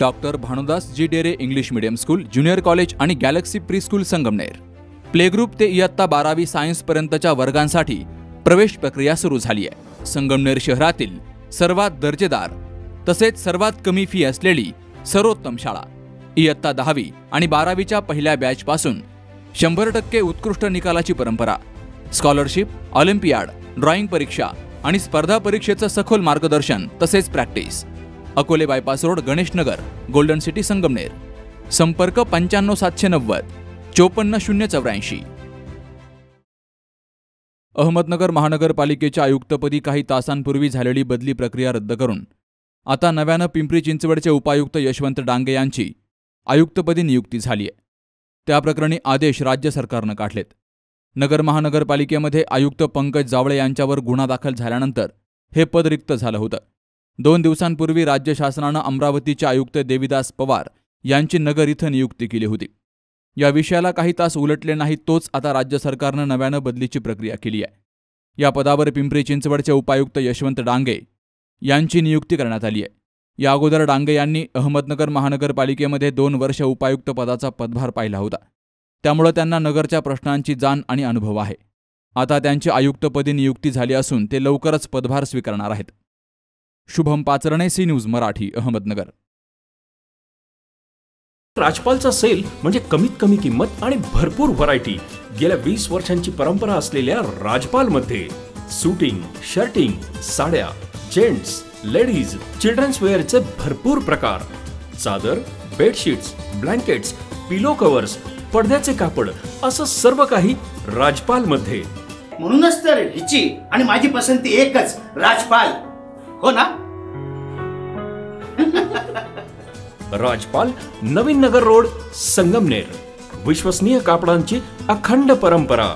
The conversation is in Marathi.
Doctor Bhanudas ji Dere English medium school, junior college आणि galaxy pre school Sangamner. Play group ते इयत्ता 12वी सायन्स पर्यंतच्या वर्गांसाठी प्रवेश प्रक्रिया सुरू झाली आहे. संगमनेर शहरातील सर्वात दर्जेदार तसेच सर्वात कमी फी असलेली सर्वोत्तम शाळा. इयत्ता 10वी आणि 12वीच्या पहिल्या बॅच पासून 100% उत्कृष्ट निकालाची परंपरा. स्कॉलरशिप, ऑलिम्पियाड, ड्रॉइंग परीक्षा आणि स्पर्धा परीक्षेचं सखोल मार्गदर्शन तसेच practice. Akole bypass road, Ganesh Nagar, golden city, Sangamner. संपर्क 95790 54084. अहमदनगर महानगरपालिकेच्या आयुक्तपदी काही तासांपूर्वी झालेली बदली प्रक्रिया रद्द करून आता नव्यानं पिंपरी चिंचवडचे उपायुक्त यशवंत डांगे यांची आयुक्तपदी नियुक्ती झाली आहे. त्याप्रकरणी आदेश राज्य सरकारनं काढलेत. नगर महानगरपालिकेमध्ये आयुक्त पंकज जावळे यांच्यावर गुन्हा दाखल झाल्यानंतर हे पद रिक्त झालं होतं. 2 दिवसांपूर्वी राज्य शासनानं अमरावतीचे आयुक्त देविदास पवार यांची नगर इथं नियुक्ती केली होती. या विषयाला काही तास उलटले नाही तोच आता राज्य सरकारनं नव्यानं बदलीची प्रक्रिया केली आहे. या पदावर पिंपरी चिंचवडचे उपायुक्त यशवंत डांगे यांची नियुक्ती करण्यात आली आहे. या अगोदर डांगे यांनी अहमदनगर महानगरपालिकेमध्ये 2 वर्ष उपायुक्त पदाचा पदभार पाहिला होता. त्यामुळे त्यांना नगरच्या प्रश्नांची जाण आणि अनुभव आहे. आता त्यांची आयुक्तपदी नियुक्ती झाली असून ते लवकरच पदभार स्वीकारणार आहेत. Shubham Pacharne, C news Marathi, Ahmednagar. राजपालचा सेल म्हणजे कमीत कमी किंमत आणि भरपूर व्हरायटी. गेल्या 20 वर्षांची परंपरा असलेल्या राजपालमध्ये सूटिंग, शर्टिंग, साड्या, जेंट्स, लेडीज, चिल्ड्रन्स वेअरचे भरपूर प्रकार. चादर, बेडशीट्स, ब्लँकेट्स, पिलो कव्हर्स, पडद्याचे कापड असं सर्व काही राजपालमध्ये. म्हणूनच तर हिची आणि माझी पसंती एकच, राजपाल. हो ना? राजपाल, नवीन नगर रोड, संगमनेर. विश्वसनीय कापडांची अखंड परंपरा.